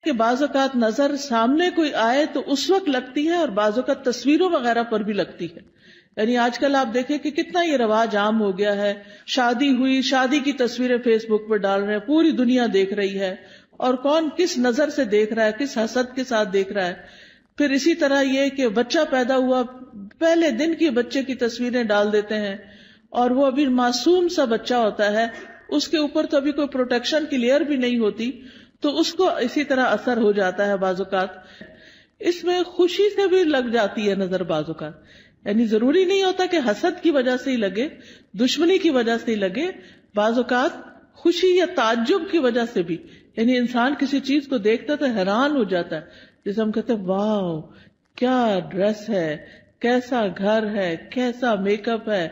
کہ بعض اوقات نظر سامنے کوئی آئے تو اس وقت لگتی ہے اور بعض اوقات تصویروں وغیرہ پر بھی لگتی ہے. یعنی آج کل آپ دیکھیں کہ کتنا یہ رواج عام ہو گیا ہے، شادی ہوئی، شادی کی تصویریں فیس بک پہ ڈال رہے ہیں، پوری دنیا دیکھ رہی ہے، اور کون کس نظر سے دیکھ رہا ہے، کس حسد کے ساتھ دیکھ رہا ہے. پھر اسی طرح یہ کہ بچہ پیدا ہوا، پہلے دن کی بچے کی تصویریں ڈال دیتے ہیں، اور وہ ابھی معصوم سا بچہ ہوتا ہے، اس کے اوپر تو ابھی کوئی پروٹیکشن کی لیئر بھی نہیں ہوتی، تو اس کو اسی طرح اثر ہو جاتا ہے. بعض اوقات اس میں خوشی سے بھی لگ جاتی ہے نظر، بعض اوقات یعنی ضروری نہیں ہوتا کہ حسد کی وجہ سے ہی لگے، دشمنی کی وجہ سے ہی لگے، بعض اوقات خوشی یا تعجب کی وجہ سے بھی. یعنی انسان کسی چیز کو دیکھتا تو حیران ہو جاتا ہے، جیسے ہم کہتے ہیں واو کیا ڈریس ہے، کیسا گھر ہے، کیسا میک اپ ہے،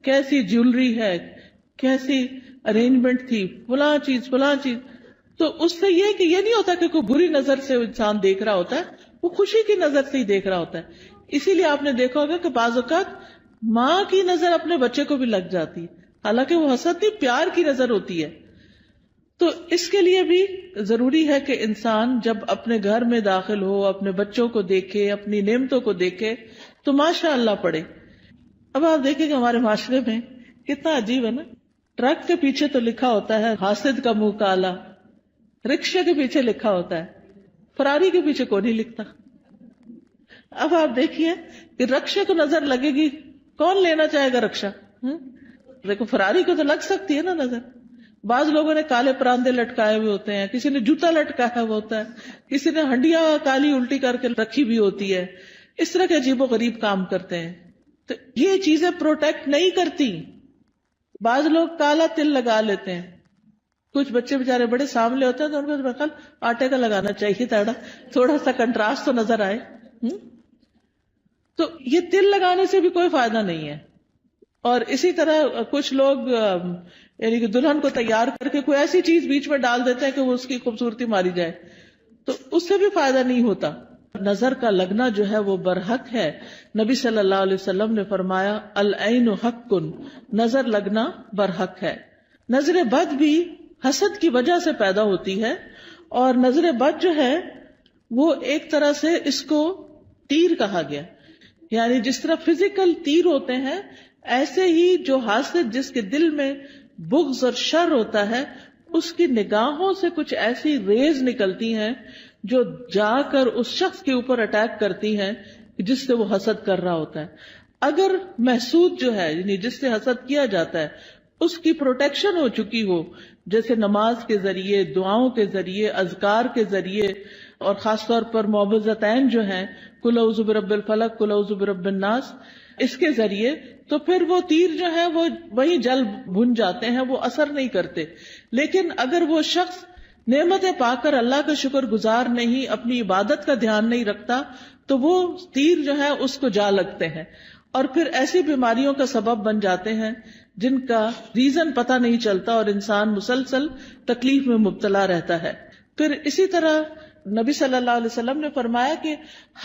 کیسی جیولری ہے، کیسی ارینجمنٹ تھی، فلاں چیز. تو اس سے یہ کہ یہ نہیں ہوتا کہ کوئی بری نظر سے انسان دیکھ رہا ہوتا ہے، وہ خوشی کی نظر سے ہی دیکھ رہا ہوتا ہے. اسی لیے آپ نے دیکھا ہوگا کہ بعض اوقات ماں کی نظر اپنے بچے کو بھی لگ جاتی ہے، حالانکہ وہ حسد نہیں، پیار کی نظر ہوتی ہے. تو اس کے لیے بھی ضروری ہے کہ انسان جب اپنے گھر میں داخل ہو، اپنے بچوں کو دیکھے، اپنی نعمتوں کو دیکھے تو ماشاء اللہ پڑھے. اب آپ دیکھیں کہ ہمارے معاشرے میں کتنا عجیب ہے نا، ٹرک کے پیچھے تو لکھا ہوتا ہے حاسد کا منہ کالا، رکشے کے پیچھے لکھا ہوتا ہے، فراری کے پیچھے کوئی نہیں لکھتا. اب آپ دیکھیے کہ رکشے کو نظر لگے گی، کون لینا چاہے گا رکشا؟ دیکھو فراری کو تو لگ سکتی ہے نا نظر. بعض لوگوں نے کالے پراندے لٹکائے ہوئے ہوتے ہیں، کسی نے جوتا لٹکایا ہوا ہوتا ہے، کسی نے ہنڈیا کالی الٹی کر کے رکھی بھی ہوتی ہے. اس طرح کے عجیب و غریب کام کرتے ہیں. تو یہ چیزیں پروٹیکٹ نہیں کرتی. بعض لوگ کالا تل لگا لیتے ہیں، کچھ بچے بےچارے بڑے سامنے ہوتے ہیں تو ان کو میرے خیال آٹے کا لگانا چاہیے تھوڑا سا کنٹراسٹ تو نظر آئے. تو یہ تل لگانے سے بھی کوئی فائدہ نہیں ہے. اور اسی طرح کچھ لوگ یعنی کہ دلہن کو تیار کر کے کوئی ایسی چیز بیچ میں ڈال دیتے ہیں کہ وہ اس کی خوبصورتی ماری جائے، تو اس سے بھی فائدہ نہیں ہوتا. نظر کا لگنا جو ہے وہ برحق ہے. نبی صلی اللہ علیہ وسلم نے فرمایا العین حق، نظر لگنا برحق ہے. نظر بد بھی حسد کی وجہ سے پیدا ہوتی ہے، اور نظر بد جو ہے وہ ایک طرح سے اس کو تیر کہا گیا. یعنی جس طرح فزیکل تیر ہوتے ہیں، ایسے ہی جو حاسد جس کے دل میں بغض اور شر ہوتا ہے، اس کی نگاہوں سے کچھ ایسی ریز نکلتی ہیں جو جا کر اس شخص کے اوپر اٹیک کرتی ہیں جس سے وہ حسد کر رہا ہوتا ہے. اگر محسود جو ہے یعنی جس سے حسد کیا جاتا ہے اس کی پروٹیکشن ہو چکی ہو، جیسے نماز کے ذریعے، دعاؤں کے ذریعے، اذکار کے ذریعے، اور خاص طور پر معوذتین جو ہیں قل اعوذ برب الفلق، قل اعوذ برب الناس، اس کے ذریعے، تو پھر وہ تیر جو ہے وہ وہیں جل بھن جاتے ہیں، وہ اثر نہیں کرتے. لیکن اگر وہ شخص نعمتیں پا کر اللہ کا شکر گزار نہیں، اپنی عبادت کا دھیان نہیں رکھتا، تو وہ تیر جو ہے اس کو جا لگتے ہیں، اور پھر ایسی بیماریوں کا سبب بن جاتے ہیں جن کا ریزن پتہ نہیں چلتا، اور انسان مسلسل تکلیف میں مبتلا رہتا ہے. پھر اسی طرح نبی صلی اللہ علیہ وسلم نے فرمایا کہ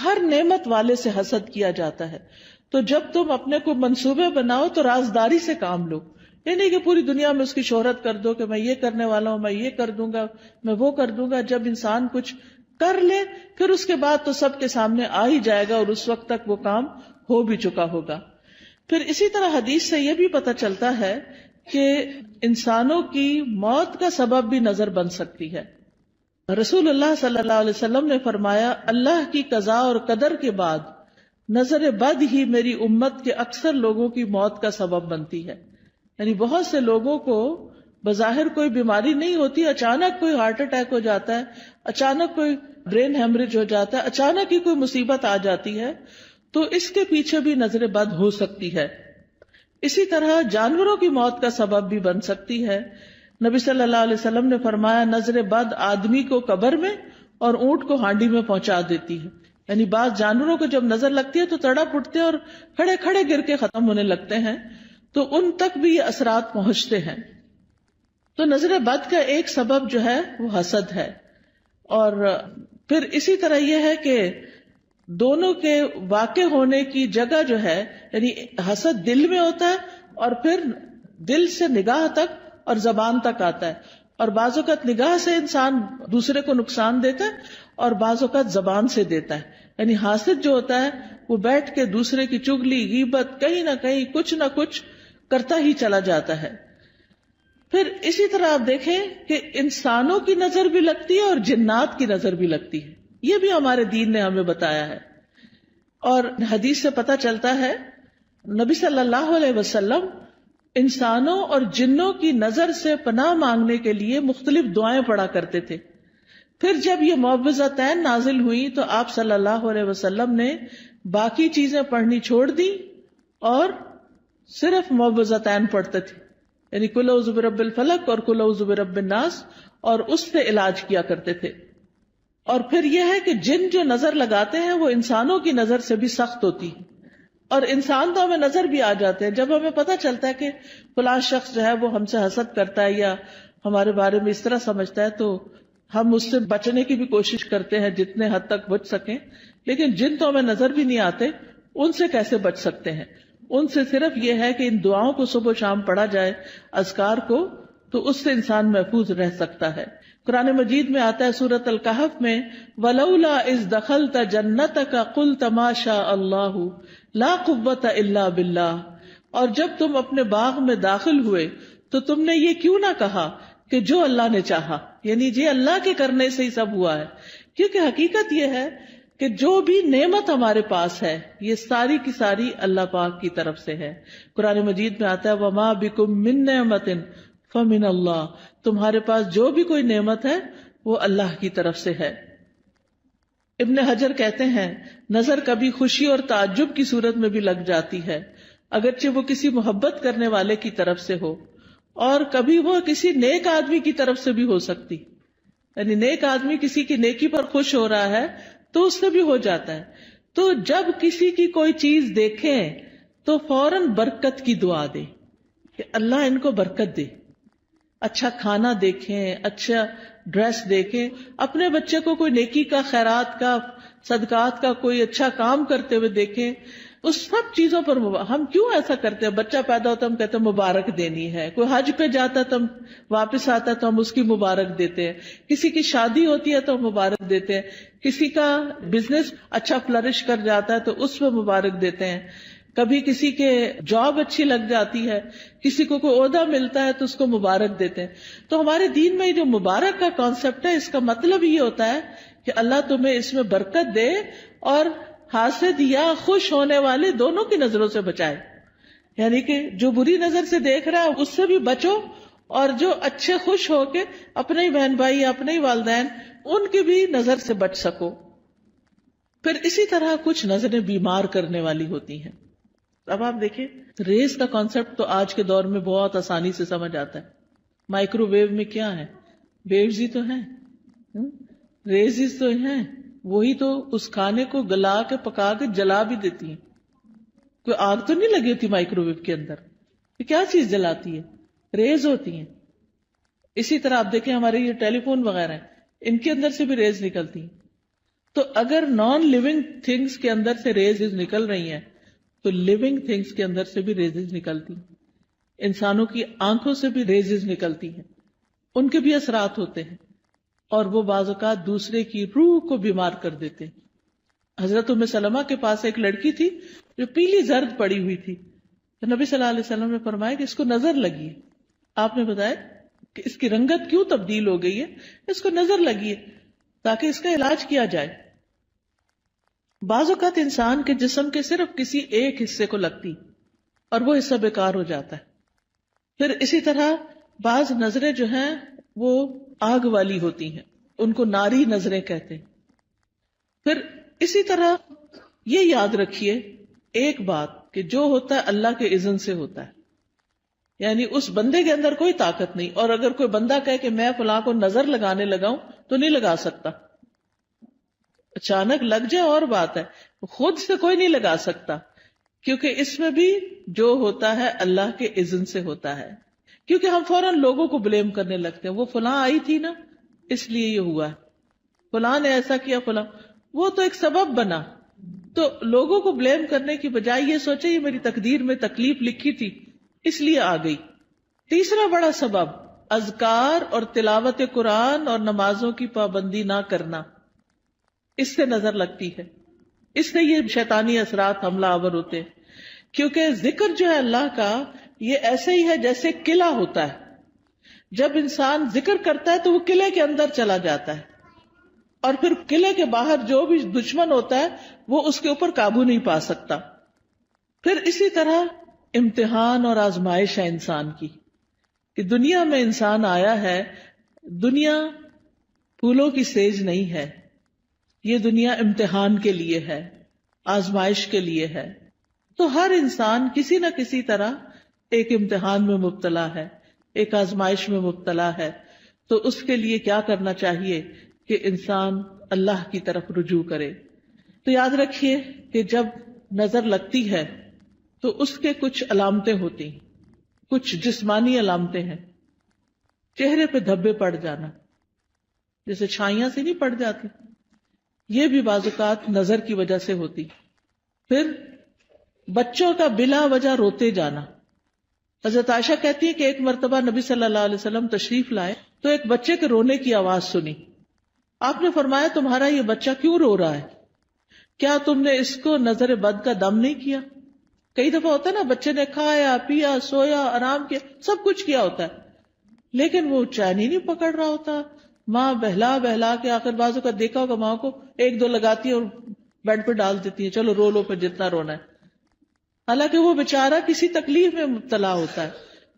ہر نعمت والے سے حسد کیا جاتا ہے. تو جب تم اپنے کو منصوبے بناؤ تو رازداری سے کام لو. یہ نہیں کہ پوری دنیا میں اس کی شہرت کر دو کہ میں یہ کرنے والا ہوں، میں یہ کر دوں گا، میں وہ کر دوں گا. جب انسان کچھ کر لے پھر اس کے بعد تو سب کے سامنے آ ہی جائے گا، اور اس وقت تک وہ کام ہو بھی چکا ہوگا. پھر اسی طرح حدیث سے یہ بھی پتہ چلتا ہے کہ انسانوں کی موت کا سبب بھی نظر بن سکتی ہے. رسول اللہ صلی اللہ علیہ وسلم نے فرمایا اللہ کی قضاء اور قدر کے بعد نظر بد ہی میری امت کے اکثر لوگوں کی موت کا سبب بنتی ہے. یعنی بہت سے لوگوں کو بظاہر کوئی بیماری نہیں ہوتی، اچانک کوئی ہارٹ اٹیک ہو جاتا ہے، اچانک کوئی برین ہیمریج ہو جاتا ہے، اچانک ہی کوئی مصیبت آ جاتی ہے، تو اس کے پیچھے بھی نظر بد ہو سکتی ہے. اسی طرح جانوروں کی موت کا سبب بھی بن سکتی ہے. نبی صلی اللہ علیہ وسلم نے فرمایا نظر بد آدمی کو قبر میں اور اونٹ کو ہانڈی میں پہنچا دیتی ہے. یعنی بعض جانوروں کو جب نظر لگتی ہے تو تڑپ اٹھتے ہیں اور کھڑے کھڑے گر کے ختم ہونے لگتے ہیں، تو ان تک بھی یہ اثرات پہنچتے ہیں. تو نظر بد کا ایک سبب جو ہے وہ حسد ہے. اور پھر اسی طرح یہ ہے کہ دونوں کے واقع ہونے کی جگہ جو ہے، یعنی حسد دل میں ہوتا ہے اور پھر دل سے نگاہ تک اور زبان تک آتا ہے. اور بعض اوقات نگاہ سے انسان دوسرے کو نقصان دیتا ہے اور بعض اوقات زبان سے دیتا ہے. یعنی حاسد جو ہوتا ہے وہ بیٹھ کے دوسرے کی چگلی غیبت کہیں نہ کہیں کچھ نہ کچھ کرتا ہی چلا جاتا ہے. پھر اسی طرح آپ دیکھیں کہ انسانوں کی نظر بھی لگتی ہے اور جنات کی نظر بھی لگتی ہے. یہ بھی ہمارے دین نے ہمیں بتایا ہے. اور حدیث سے پتہ چلتا ہے نبی صلی اللہ علیہ وسلم انسانوں اور جنوں کی نظر سے پناہ مانگنے کے لیے مختلف دعائیں پڑھا کرتے تھے. پھر جب یہ معوذتین نازل ہوئی تو آپ صلی اللہ علیہ وسلم نے باقی چیزیں پڑھنی چھوڑ دی اور صرف معوذتین پڑھتے تھے. یعنی قل اعوذ برب الفلق اور قل اعوذ برب الناس، اور اس سے علاج کیا کرتے تھے. اور پھر یہ ہے کہ جن جو نظر لگاتے ہیں وہ انسانوں کی نظر سے بھی سخت ہوتی ہے. اور انسان تو ہمیں نظر بھی آ جاتے ہیں جب ہمیں پتہ چلتا ہے کہ فلاں شخص جو ہے وہ ہم سے حسد کرتا ہے یا ہمارے بارے میں اس طرح سمجھتا ہے، تو ہم اس سے بچنے کی بھی کوشش کرتے ہیں جتنے حد تک بچ سکیں. لیکن جن تو ہمیں نظر بھی نہیں آتے، ان سے کیسے بچ سکتے ہیں؟ ان سے صرف یہ ہے کہ ان دعاؤں کو صبح و شام پڑھا جائے، اذکار کو، تو اس سے انسان محفوظ رہ سکتا ہے. قرآن مجید میں آتا ہے سورۃ الکہف میں وَلَوْلَا إِذْ دَخَلْتَ جَنَّتَكَ قُلْتَ مَا شَاءَ اللَّهُ لَا قُوَّةَ إِلَّا بِاللَّهِ. اور جب تم اپنے باغ میں داخل ہوئے تو تم نے یہ کیوں نہ کہا کہ جو اللہ نے چاہا، یعنی جی اللہ کے کرنے سے ہی سب ہوا ہے. کیونکہ حقیقت یہ ہے کہ جو بھی نعمت ہمارے پاس ہے یہ ساری کی ساری اللہ پاک کی طرف سے ہے. قرآن مجید میں آتا ہے وَمَا بِكُم مِّن نِّعْمَةٍ فَمِنَ اللَّهِ. تمہارے پاس جو بھی کوئی نعمت ہے وہ اللہ کی طرف سے ہے. ابن حجر کہتے ہیں نظر کبھی خوشی اور تعجب کی صورت میں بھی لگ جاتی ہے، اگرچہ وہ کسی محبت کرنے والے کی طرف سے ہو، اور کبھی وہ کسی نیک آدمی کی طرف سے بھی ہو سکتی. یعنی نیک آدمی کسی کی نیکی پر خوش ہو رہا ہے تو اس سے بھی ہو جاتا ہے. تو جب کسی کی کوئی چیز دیکھیں تو فوراً برکت کی دعا دے کہ اللہ ان کو برکت دے. اچھا کھانا دیکھیں، اچھا ڈریس دیکھیں، اپنے بچے کو کوئی نیکی کا، خیرات کا، صدقات کا کوئی اچھا کام کرتے ہوئے دیکھیں. اس سب چیزوں پر ہم کیوں ایسا کرتے ہیں؟ بچہ پیدا ہوتا ہے ہم کہتے ہیں مبارک دینی ہے، کوئی حج پہ جاتا ہے تو ہم واپس آتا ہے تو ہم اس کی مبارک دیتے ہیں، کسی کی شادی ہوتی ہے تو ہم مبارک دیتے ہیں، کسی کا بزنس اچھا فلرش کر جاتا ہے تو اس پہ مبارک دیتے ہیں، کبھی کسی کے جاب اچھی لگ جاتی ہے، کسی کو کوئی عہدہ ملتا ہے تو اس کو مبارک دیتے ہیں. تو ہمارے دین میں جو مبارک کا کانسیپٹ ہے اس کا مطلب یہ ہوتا ہے کہ اللہ تمہیں اس میں برکت دے اور حاسد یا خوش ہونے والے دونوں کی نظروں سے بچائے. یعنی کہ جو بری نظر سے دیکھ رہا ہے اس سے بھی بچو، اور جو اچھے خوش ہو کے اپنے ہی بہن بھائی یا اپنے ہی والدین ان کی بھی نظر سے بچ سکو. پھر اسی طرح کچھ نظریں بیمار کرنے والی ہوتی ہیں. اب آپ دیکھیں ریز کا کانسیپٹ تو آج کے دور میں بہت آسانی سے سمجھ آتا ہے. مائکرو ویو میں کیا ہے؟ ویوز ہی تو ہیں، ریز تو ہیں، وہی تو اس کھانے کو گلا کے پکا کے جلا بھی دیتی ہیں. کوئی آگ تو نہیں لگی ہوتی مائکرو ویو کے اندر، یہ کیا چیز جلاتی ہے؟ ریز ہوتی ہیں. اسی طرح آپ دیکھیں ہمارے یہ ٹیلی فون وغیرہ ہیں، ان کے اندر سے بھی ریز نکلتی ہیں. تو اگر نان لیونگ تھنگس کے اندر سے ریز نکل رہی ہیں تو لیونگ تھنگس کے اندر سے بھی ریزز نکلتی ہیں. انسانوں کی آنکھوں سے بھی ریزز نکلتی ہیں، ان کے بھی اثرات ہوتے ہیں، اور وہ بعض اوقات دوسرے کی روح کو بیمار کر دیتے ہیں. حضرت ام سلمہ کے پاس ایک لڑکی تھی جو پیلی زرد پڑی ہوئی تھی، تو نبی صلی اللہ علیہ وسلم نے فرمایا کہ اس کو نظر لگی ہے. آپ نے بتایا کہ اس کی رنگت کیوں تبدیل ہو گئی ہے؟ اس کو نظر لگی ہے تاکہ اس کا علاج کیا جائے. بعض اوقات انسان کے جسم کے صرف کسی ایک حصے کو لگتی اور وہ حصہ بیکار ہو جاتا ہے. پھر اسی طرح بعض نظریں جو ہیں وہ آگ والی ہوتی ہیں، ان کو ناری نظریں کہتے ہیں. پھر اسی طرح یہ یاد رکھیے ایک بات کہ جو ہوتا ہے اللہ کے اذن سے ہوتا ہے، یعنی اس بندے کے اندر کوئی طاقت نہیں. اور اگر کوئی بندہ کہے کہ میں فلاں کو نظر لگانے لگا ہوں تو نہیں لگا سکتا. اچانک لگ جائے اور بات ہے، خود سے کوئی نہیں لگا سکتا، کیونکہ اس میں بھی جو ہوتا ہے اللہ کے اذن سے ہوتا ہے. کیونکہ ہم فوراً لوگوں کو بلیم کرنے لگتے ہیں، وہ فلاں آئی تھی نا اس لیے یہ ہوا ہے، فلاں نے ایسا کیا، فلاں وہ تو ایک سبب بنا. تو لوگوں کو بلیم کرنے کی بجائے یہ سوچے یہ میری تقدیر میں تکلیف لکھی تھی اس لیے آ گئی. تیسرا بڑا سبب اذکار اور تلاوت قرآن اور نمازوں کی پابندی نہ کرنا، اس سے نظر لگتی ہے، اس سے یہ شیطانی اثرات حملہ آور ہوتے ہیں. کیونکہ ذکر جو ہے اللہ کا، یہ ایسے ہی ہے جیسے قلعہ ہوتا ہے. جب انسان ذکر کرتا ہے تو وہ قلعے کے اندر چلا جاتا ہے، اور پھر قلعے کے باہر جو بھی دشمن ہوتا ہے وہ اس کے اوپر قابو نہیں پا سکتا. پھر اسی طرح امتحان اور آزمائش ہے انسان کی، کہ دنیا میں انسان آیا ہے، دنیا پھولوں کی سیج نہیں ہے، یہ دنیا امتحان کے لیے ہے، آزمائش کے لیے ہے. تو ہر انسان کسی نہ کسی طرح ایک امتحان میں مبتلا ہے، ایک آزمائش میں مبتلا ہے. تو اس کے لیے کیا کرنا چاہیے کہ انسان اللہ کی طرف رجوع کرے. تو یاد رکھیے کہ جب نظر لگتی ہے تو اس کے کچھ علامتیں ہوتی ہیں، کچھ جسمانی علامتیں ہیں. چہرے پہ دھبے پڑ جانا، جیسے چھائیاں سے نہیں پڑ جاتی، یہ بھی بعض اوقات نظر کی وجہ سے ہوتی. پھر بچوں کا بلا وجہ روتے جانا. حضرت عائشہ کہتی ہے کہ ایک مرتبہ نبی صلی اللہ علیہ وسلم تشریف لائے تو ایک بچے کے رونے کی آواز سنی. آپ نے فرمایا تمہارا یہ بچہ کیوں رو رہا ہے؟ کیا تم نے اس کو نظر بد کا دم نہیں کیا؟ کئی دفعہ ہوتا ہے نا، بچے نے کھایا پیا سویا آرام کیا سب کچھ کیا ہوتا ہے، لیکن وہ چین ہی نہیں پکڑ رہا ہوتا. ماں بہلا بہلا کے آخر بازو کا دیکھا ہوگا ماں کو ایک دو لگاتی ہے اور بیڈ پہ ڈال دیتی ہے، چلو رو لو پھر جتنا رونا ہے. حالانکہ وہ بیچارہ کسی تکلیف میں مبتلا ہوتا ہے،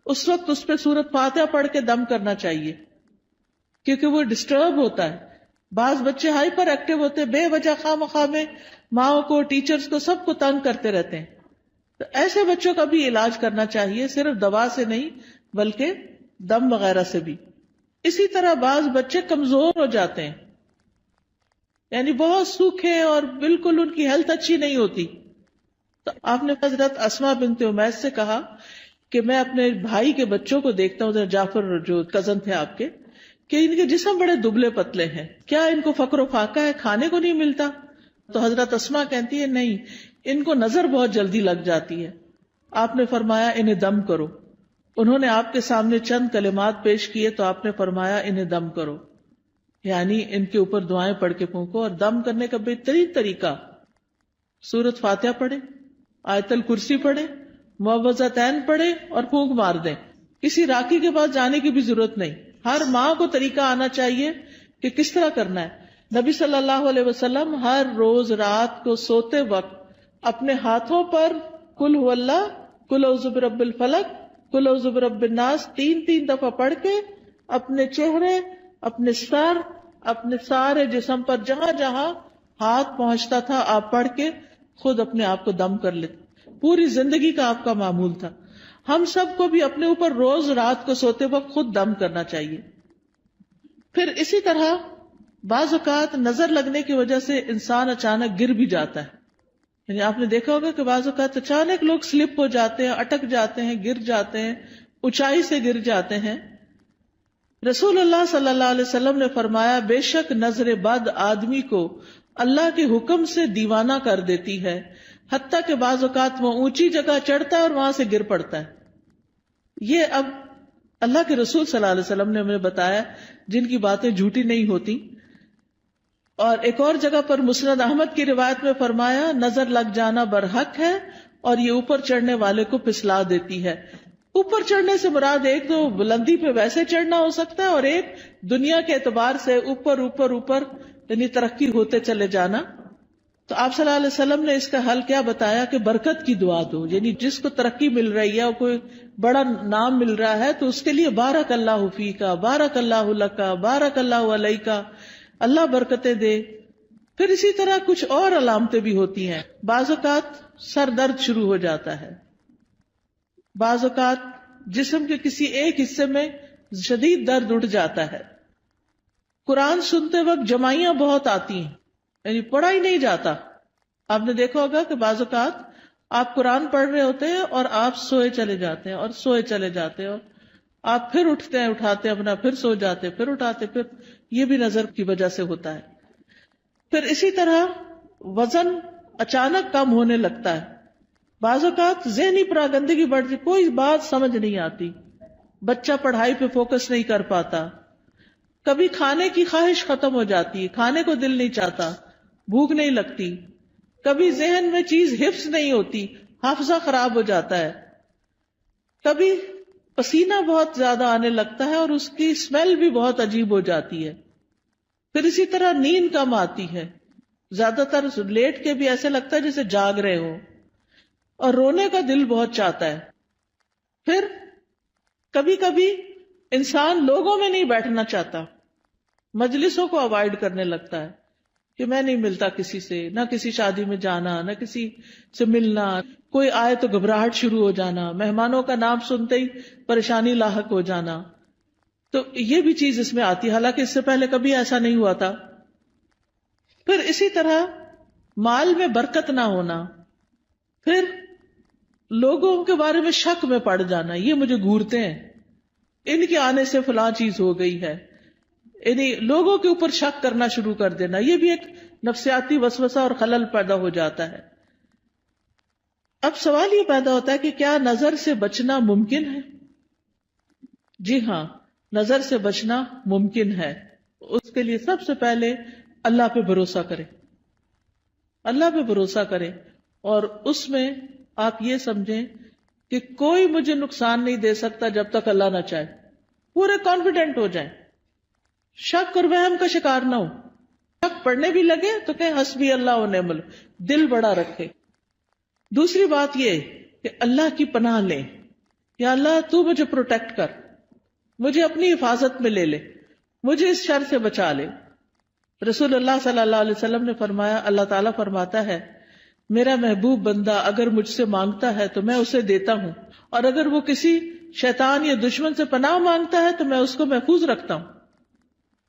اس وقت اس پہ سورت فاتحہ پڑھ کے دم کرنا چاہیے، کیونکہ وہ ڈسٹرب ہوتا ہے. بعض بچے ہائپر ایکٹیو ہوتے ہیں، بے وجہ خواہ مخواہ میں ماں کو ٹیچرز کو سب کو تنگ کرتے رہتے ہیں. تو ایسے بچوں کا بھی علاج کرنا چاہیے، صرف دوا سے نہیں بلکہ دم وغیرہ سے بھی. اسی طرح بعض بچے کمزور ہو جاتے ہیں، یعنی بہت سوکھے اور بالکل ان کی ہیلتھ اچھی نہیں ہوتی. تو آپ نے حضرت اسماء بنت امیس سے کہا کہ میں اپنے بھائی کے بچوں کو دیکھتا ہوں، جعفر جو کزن تھے آپ کے، کہ ان کے جسم بڑے دبلے پتلے ہیں، کیا ان کو فقر و فاقہ ہے، کھانے کو نہیں ملتا؟ تو حضرت اسماء کہتی ہے نہیں، ان کو نظر بہت جلدی لگ جاتی ہے. آپ نے فرمایا انہیں دم کرو. انہوں نے آپ کے سامنے چند کلمات پیش کیے تو آپ نے فرمایا انہیں دم کرو، یعنی ان کے اوپر دعائیں پڑھ کے پھونکو. اور دم کرنے کا بہترین طریقہ سورت فاتحہ پڑھے، آیت الکرسی پڑھے، معوذتین پڑھے اور پھونک مار دیں. کسی راکی کے پاس جانے کی بھی ضرورت نہیں، ہر ماں کو طریقہ آنا چاہیے کہ کس طرح کرنا ہے. نبی صلی اللہ علیہ وسلم ہر روز رات کو سوتے وقت اپنے ہاتھوں پر قل هو اللہ، قل اعوذ برب الفلق، قل اعوذ برب الناس 3 دفعہ پڑھ کے اپنے چہرے، اپنے سر، اپنے سارے جسم پر جہاں جہاں ہاتھ پہنچتا تھا آپ پڑھ کے خود اپنے آپ کو دم کر لیتے. پوری زندگی کا آپ کا معمول تھا. ہم سب کو بھی اپنے اوپر روز رات کو سوتے وقت خود دم کرنا چاہیے. پھر اسی طرح بعض اوقات نظر لگنے کی وجہ سے انسان اچانک گر بھی جاتا ہے. یعنی آپ نے دیکھا ہوگا کہ بعض اوقات اچانک لوگ سلپ ہو جاتے ہیں، اٹک جاتے ہیں، گر جاتے ہیں، اونچائی سے گر جاتے ہیں. رسول اللہ صلی اللہ علیہ وسلم نے فرمایا بے شک نظر بد آدمی کو اللہ کے حکم سے دیوانہ کر دیتی ہے، حتیٰ کہ بعض اوقات وہ اونچی جگہ چڑھتا ہے اور وہاں سے گر پڑتا ہے. یہ اب اللہ کے رسول صلی اللہ علیہ وسلم نے ہمیں بتایا، جن کی باتیں جھوٹی نہیں ہوتی. اور ایک اور جگہ پر مسند احمد کی روایت میں فرمایا نظر لگ جانا برحق ہے اور یہ اوپر چڑھنے والے کو پھسلا دیتی ہے. اوپر چڑھنے سے مراد ایک تو بلندی پہ ویسے چڑھنا ہو سکتا ہے، اور ایک دنیا کے اعتبار سے اوپر اوپر اوپر یعنی ترقی ہوتے چلے جانا. تو آپ صلی اللہ علیہ وسلم نے اس کا حل کیا بتایا کہ برکت کی دعا دو. یعنی جس کو ترقی مل رہی ہے اور کوئی بڑا نام مل رہا ہے تو اس کے لیے بارک اللہ فیکا، بارک اللہ لکا، بارک اللہ علیکا، اللہ برکتیں دے. پھر اسی طرح کچھ اور علامتیں بھی ہوتی ہیں. بعض اوقات سر درد شروع ہو جاتا ہے، بعض اوقات جسم کے کسی ایک حصے میں شدید درد اٹھ جاتا ہے. قرآن سنتے وقت جمائیاں بہت آتی ہیں، یعنی پڑھا ہی نہیں جاتا. آپ نے دیکھا ہوگا کہ بعض اوقات آپ قرآن پڑھ رہے ہوتے ہیں اور آپ سوئے چلے جاتے ہیں اور سوئے چلے جاتے ہیں، اور آپ پھر اٹھتے ہیں، اٹھاتے ہیں اپنا، پھر سو جاتے ہیں، پھر اٹھاتے، پھر یہ بھی نظر کی وجہ سے ہوتا ہے. پھر اسی طرح وزن اچانک کم ہونے لگتا ہے. بعض اوقات ذہنی پراگندگی بڑھ جائے، کوئی بات سمجھ نہیں آتی، بچہ پڑھائی پہ فوکس نہیں کر پاتا، کبھی کھانے کی خواہش ختم ہو جاتی ہے، کھانے کو دل نہیں چاہتا، بھوک نہیں لگتی، کبھی ذہن میں چیز حفظ نہیں ہوتی، حافظہ خراب ہو جاتا ہے، کبھی پسینہ بہت زیادہ آنے لگتا ہے اور اس کی اسمیل بھی بہت عجیب ہو جاتی ہے، پھر اسی طرح نیند کم آتی ہے، زیادہ تر لیٹ کے بھی ایسے لگتا ہے جیسے جاگ رہے ہو، اور رونے کا دل بہت چاہتا ہے. پھر کبھی کبھی انسان لوگوں میں نہیں بیٹھنا چاہتا، مجلسوں کو اوائڈ کرنے لگتا ہے کہ میں نہیں ملتا کسی سے، نہ کسی شادی میں جانا، نہ کسی سے ملنا، کوئی آئے تو گھبراہٹ شروع ہو جانا، مہمانوں کا نام سنتے ہی پریشانی لاحق ہو جانا. تو یہ بھی چیز اس میں آتی ہے، حالانکہ اس سے پہلے کبھی ایسا نہیں ہوا تھا. پھر اسی طرح مال میں برکت نہ ہونا، پھر لوگوں کے بارے میں شک میں پڑ جانا، یہ مجھے گھورتے ہیں، ان کے آنے سے فلاں چیز ہو گئی ہے، یعنی لوگوں کے اوپر شک کرنا شروع کر دینا، یہ بھی ایک نفسیاتی وسوسہ اور خلل پیدا ہو جاتا ہے. اب سوال یہ پیدا ہوتا ہے کہ کیا نظر سے بچنا ممکن ہے؟ جی ہاں، نظر سے بچنا ممکن ہے. اس کے لیے سب سے پہلے اللہ پہ بھروسہ کرے، اللہ پہ بھروسہ کرے، اور اس میں آپ یہ سمجھیں کہ کوئی مجھے نقصان نہیں دے سکتا جب تک اللہ نہ چاہے. پورے کانفیڈنٹ ہو جائیں، شک اور وہم کا شکار نہ ہو. شک پڑھنے بھی لگے تو کہیں حسبی اللہ و نعم الوکیل، دل بڑا رکھے. دوسری بات یہ کہ اللہ کی پناہ لیں، یا اللہ تو مجھے پروٹیکٹ کر، مجھے اپنی حفاظت میں لے لے، مجھے اس شر سے بچا لے. رسول اللہ صلی اللہ علیہ وسلم نے فرمایا، اللہ تعالیٰ فرماتا ہے میرا محبوب بندہ اگر مجھ سے مانگتا ہے تو میں اسے دیتا ہوں، اور اگر وہ کسی شیطان یا دشمن سے پناہ مانگتا ہے تو میں اس کو محفوظ رکھتا ہوں.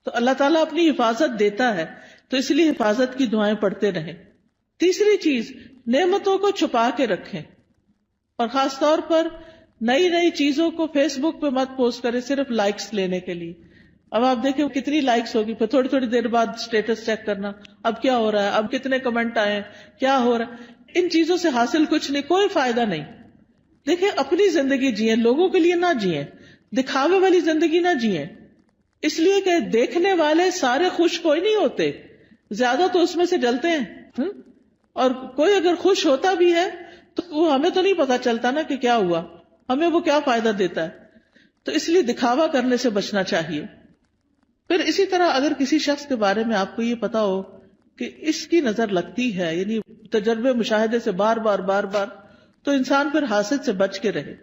تو اللہ تعالیٰ اپنی حفاظت دیتا ہے، تو اس لیے حفاظت کی دعائیں پڑھتے رہیں. تیسری چیز، نعمتوں کو چھپا کے رکھیں، اور خاص طور پر نئی نئی چیزوں کو فیس بک پہ مت پوسٹ کریں صرف لائکس لینے کے لیے. اب آپ دیکھیں کتنی لائکس ہوگی، پھر تھوڑی تھوڑی دیر بعد سٹیٹس چیک کرنا، اب کیا ہو رہا ہے، اب کتنے کمنٹ آئے، کیا ہو رہا ہے. ان چیزوں سے حاصل کچھ نہیں، کوئی فائدہ نہیں. دیکھیں اپنی زندگی جئیں، لوگوں کے لیے نہ جئیں، دکھاوے والی زندگی نہ جئیں. اس لیے کہ دیکھنے والے سارے خوش کوئی نہیں ہوتے، زیادہ تو اس میں سے جلتے ہیں. اور کوئی اگر خوش ہوتا بھی ہے تو وہ ہمیں تو نہیں پتا چلتا نا کہ کیا ہوا، ہمیں وہ کیا فائدہ دیتا ہے. تو اس لیے دکھاوا کرنے سے بچنا چاہیے. پھر اسی طرح اگر کسی شخص کے بارے میں آپ کو یہ پتا ہو کہ اس کی نظر لگتی ہے، یعنی تجربے مشاہدے سے بار بار تو انسان پھر حاسد سے بچ کے رہے،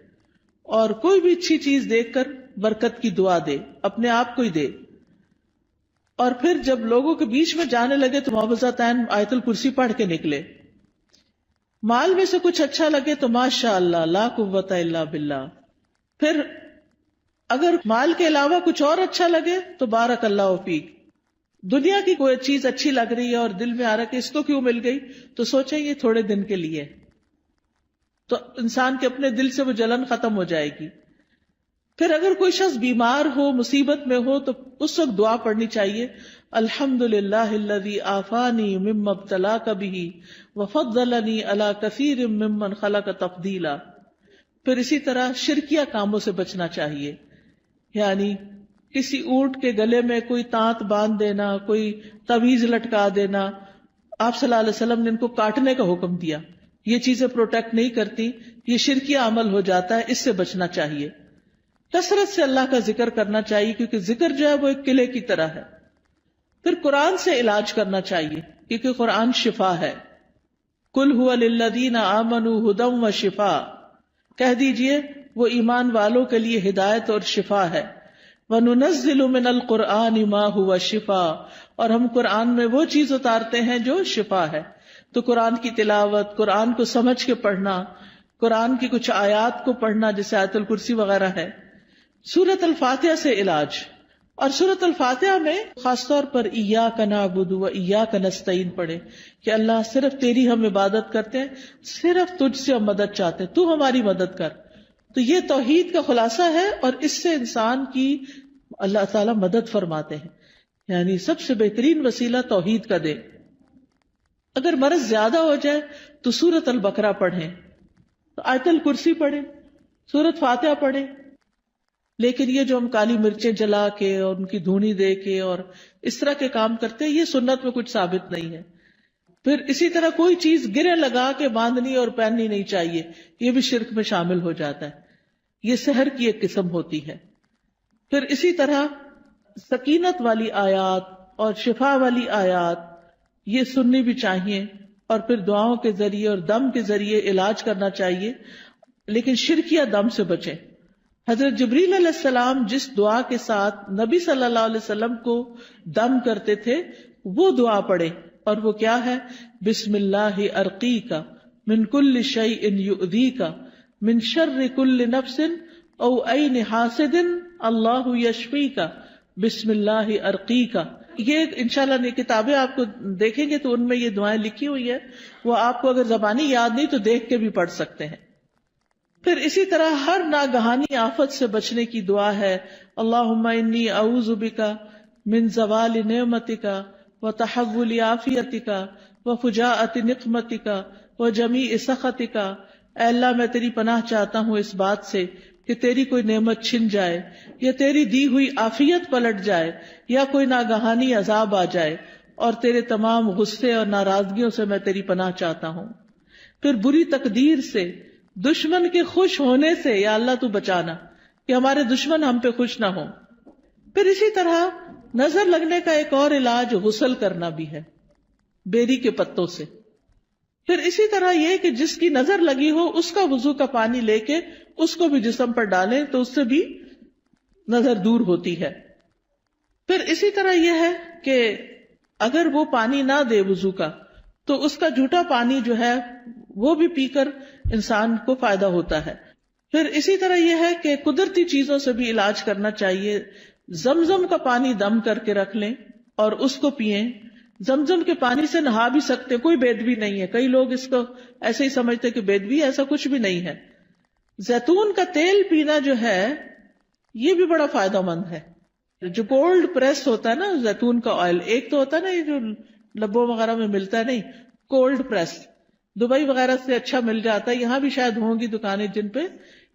اور کوئی بھی اچھی چیز دیکھ کر برکت کی دعا دے، اپنے آپ کو ہی دے. اور پھر جب لوگوں کے بیچ میں جانے لگے تو معوذتین آیت الکرسی پڑھ کے نکلے. مال میں سے کچھ اچھا لگے تو ماشاء اللہ لا قوت الا باللہ. پھر اگر مال کے علاوہ کچھ اور اچھا لگے تو بارک اللہ فیک. دنیا کی کوئی چیز اچھی لگ رہی ہے اور دل میں آ رہا ہے کہ اس کو کیوں مل گئی، تو سوچیں یہ تھوڑے دن کے لیے، تو انسان کے اپنے دل سے وہ جلن ختم ہو جائے گی. پھر اگر کوئی شخص بیمار ہو، مصیبت میں ہو، تو اس وقت دعا پڑھنی چاہیے، الحمدللہ الذی عافانی مما ابتلاک بہ وفضلنی علی کثیر ممن خلق تفضیلا. پھر اسی طرح شرکیہ کاموں سے بچنا چاہیے، یعنی کسی اونٹ کے گلے میں کوئی تانت باندھ دینا، کوئی تعویذ لٹکا دینا. آپ صلی اللہ علیہ وسلم نے ان کو کاٹنے کا حکم دیا. یہ چیزیں پروٹیکٹ نہیں کرتی، یہ شرکیہ عمل ہو جاتا ہے، اس سے بچنا چاہیے. کثرت سے اللہ کا ذکر کرنا چاہیے، کیونکہ ذکر جو ہے وہ ایک قلعے کی طرح ہے. پھر قرآن سے علاج کرنا چاہیے، کیونکہ قرآن شفا ہے. قل ھو للذین آمنوا ھدی وشفاء، کہہ دیجئے وہ ایمان والوں کے لیے ہدایت اور شفا ہے. وَنُنَزِّلُ مِنَ الْقُرْآنِ مَا هُوَ شِفَاءٌ، اور ہم قرآن میں وہ چیز اتارتے ہیں جو شفا ہے. تو قرآن کی تلاوت، قرآن کو سمجھ کے پڑھنا، قرآن کی کچھ آیات کو پڑھنا جیسے آیت الکرسی وغیرہ ہے. سورۃ الفاتحہ سے علاج، اور سورۃ الفاتحہ میں خاص طور پر ایاک نعبد و ایاک نستعین پڑھے کہ اللہ صرف تیری ہم عبادت کرتے ہیں، صرف تجھ سے ہم مدد چاہتے ہیں، تو ہماری مدد کر. تو یہ توحید کا خلاصہ ہے، اور اس سے انسان کی اللہ تعالیٰ مدد فرماتے ہیں. یعنی سب سے بہترین وسیلہ توحید کا دے. اگر مرض زیادہ ہو جائے تو سورۃ البقرہ پڑھیں، تو آیت الکرسی پڑھیں، سورۃ فاتحہ پڑھیں. لیکن یہ جو ہم کالی مرچیں جلا کے اور ان کی دھونی دے کے اور اس طرح کے کام کرتے ہیں، یہ سنت میں کچھ ثابت نہیں ہے. پھر اسی طرح کوئی چیز گرے لگا کے باندھنی اور پہننی نہیں چاہیے، یہ بھی شرک میں شامل ہو جاتا ہے. یہ سحر کی ایک قسم ہوتی ہے. پھر اسی طرح سکینت والی آیات اور شفا والی آیات یہ سننی بھی چاہیے، اور پھر دعاؤں کے ذریعے اور دم کے ذریعے علاج کرنا چاہیے، لیکن شرکیہ دم سے بچیں. حضرت جبریل علیہ السلام جس دعا کے ساتھ نبی صلی اللہ علیہ وسلم کو دم کرتے تھے وہ دعا پڑھے، اور وہ کیا ہے؟ بسم اللہ ارقیک من کل شیء یؤذیک من شر کل نفس او عین حاسد اللہ یشفیک بسم اللہ ارقیک. یہ انشاءاللہ کتابیں آپ کو دیکھیں گے تو ان میں یہ دعائیں لکھی ہوئی ہیں، وہ آپ کو اگر زبانی یاد نہیں تو دیکھ کے بھی پڑھ سکتے ہیں. پھر اسی طرح ہر ناگہانی آفت سے بچنے کی دعا ہے، اللہم انی اعوذ بک من زوال نعمتک وتحول عافیتک وفجاءۃ نقمتک وجمیع سخطک. اے اللہ میں تیری پناہ چاہتا ہوں اس بات سے کہ تیری کوئی نعمت چھن جائے، یا تیری دی ہوئی عافیت پلٹ جائے، یا کوئی ناگہانی عذاب آ جائے، اور تیرے تمام غصے اور ناراضگیوں سے میں تیری پناہ چاہتا ہوں. پھر بری تقدیر سے، دشمن کے خوش ہونے سے یا اللہ تو بچانا کہ ہمارے دشمن ہم پہ خوش نہ ہوں. پھر اسی طرح نظر لگنے کا ایک اور علاج غسل کرنا بھی ہے بیری کے پتوں سے. پھر اسی طرح یہ کہ جس کی نظر لگی ہو اس کا وضو کا پانی لے کے اس کو بھی جسم پر ڈالیں تو اس سے بھی نظر دور ہوتی ہے. پھر اسی طرح یہ ہے کہ اگر وہ پانی نہ دے وضو کا تو اس کا جھوٹا پانی جو ہے وہ بھی پی کر انسان کو فائدہ ہوتا ہے. پھر اسی طرح یہ ہے کہ قدرتی چیزوں سے بھی علاج کرنا چاہیے. زمزم کا پانی دم کر کے رکھ لیں اور اس کو پئیں. زمزم کے پانی سے نہا بھی سکتے، کوئی بیدبی نہیں ہے. کئی لوگ اس کو ایسے ہی سمجھتے کہ بیدبی، ایسا کچھ بھی نہیں ہے. زیتون کا تیل پینا جو ہے یہ بھی بڑا فائدہ مند ہے. جو کولڈ پریس ہوتا ہے نا زیتون کا آئل، ایک تو ہوتا ہے نا یہ جو لبوں وغیرہ میں ملتا ہے، نہیں، کولڈ پریس دبئی وغیرہ سے اچھا مل جاتا ہے، یہاں بھی شاید ہوں گی دکانیں جن پہ.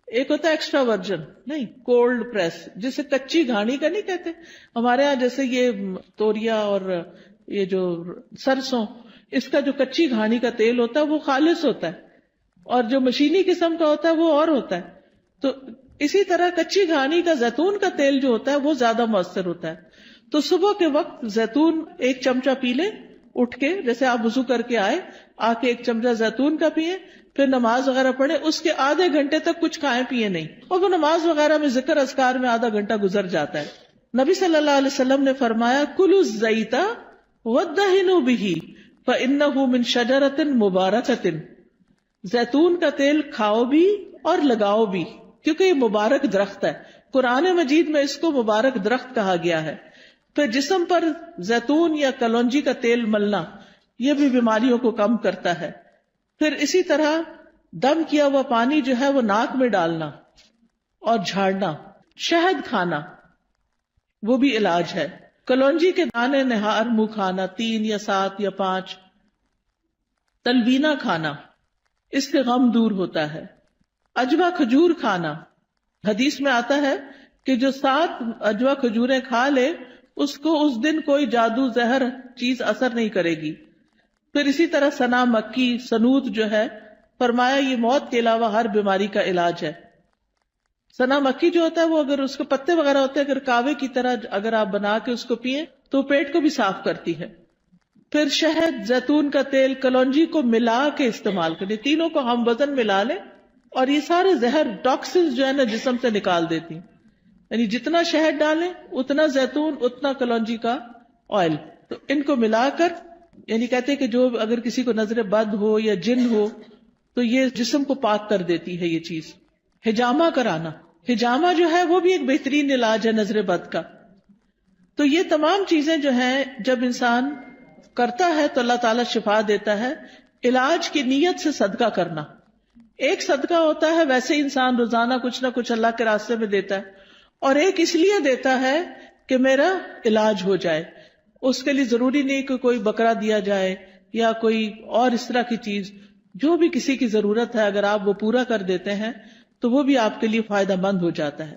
ایک ہوتا ہے ایکسٹرا ورجن، نہیں، کولڈ پریس، جسے کچی گھانی کا نہیں کہتے ہمارے ہاں، جیسے یہ توریا اور یہ جو سرسوں، اس کا جو کچی گھانی کا تیل ہوتا ہے وہ خالص ہوتا ہے، اور جو مشینی قسم کا ہوتا ہے وہ اور ہوتا ہے. تو اسی طرح کچی گھانی کا زیتون کا تیل جو ہوتا ہے وہ زیادہ مؤثر ہوتا ہے. تو صبح کے وقت زیتون ایک چمچہ پی لیں اٹھ کے، جیسے آپ وضو کر کے آئے، آ کے ایک چمچہ زیتون کا پیئیں، پھر نماز وغیرہ پڑھیں. اس کے آدھے گھنٹے تک کچھ کھائیں پیئیں نہیں، اور وہ نماز وغیرہ میں ذکر اذکار میں آدھا گھنٹہ گزر جاتا ہے. نبی صلی اللہ علیہ وسلم نے فرمایا کلوا الزیت وادہنوا بہ فانہ من شجرۃ مبارکۃ. زیتون کا تیل کھاؤ بھی اور لگاؤ بھی، کیونکہ یہ مبارک درخت ہے. قرآن مجید میں اس کو مبارک درخت کہا گیا ہے. پھر جسم پر زیتون یا کلونجی کا تیل ملنا یہ بھی بیماریوں کو کم کرتا ہے. پھر اسی طرح دم کیا ہوا پانی جو ہے وہ ناک میں ڈالنا اور جھاڑنا. شہد کھانا وہ بھی علاج ہے. کلونجی کے دانے نہار منہ کھانا 3 یا 7 یا 5. تلبینہ کھانا، اس سے غم دور ہوتا ہے. اجوا کھجور کھانا، حدیث میں آتا ہے کہ جو 7 اجوا کھجوریں کھا لے اس کو اس دن کوئی جادو زہر چیز اثر نہیں کرے گی. پھر اسی طرح سنا مکی، سنوت جو ہے، فرمایا یہ موت کے علاوہ ہر بیماری کا علاج ہے. سنا مکی جو ہوتا ہے وہ اگر اس کے پتے وغیرہ ہوتے ہیں، اگر کاوے کی طرح اگر آپ بنا کے اس کو پیئیں تو پیٹ کو بھی صاف کرتی ہے. پھر شہد، زیتون کا تیل، کلونجی کو ملا کے استعمال کریں. تینوں کو ہم وزن ملا لیں اور یہ سارے زہر ٹاکسنز جو ہے نا جسم سے نکال دیتی. یعنی جتنا شہد ڈالیں اتنا زیتون، اتنا کلونجی کا آئل، تو ان کو ملا کر، یعنی کہتے ہیں کہ جو اگر کسی کو نظر بد ہو یا جن ہو تو یہ جسم کو پاک کر دیتی ہے یہ چیز. حجامہ کرانا، حجامہ جو ہے وہ بھی ایک بہترین علاج ہے نظر بد کا. تو یہ تمام چیزیں جو ہیں جب انسان کرتا ہے تو اللہ تعالیٰ شفا دیتا ہے. علاج کی نیت سے صدقہ کرنا، ایک صدقہ ہوتا ہے ویسے انسان روزانہ کچھ نہ کچھ اللہ کے راستے میں دیتا ہے، اور ایک اس لیے دیتا ہے کہ میرا علاج ہو جائے. اس کے لیے ضروری نہیں کہ کوئی بکرا دیا جائے یا کوئی اور اس طرح کی چیز. جو بھی کسی کی ضرورت ہے اگر آپ وہ پورا کر دیتے ہیں تو وہ بھی آپ کے لیے فائدہ مند ہو جاتا ہے.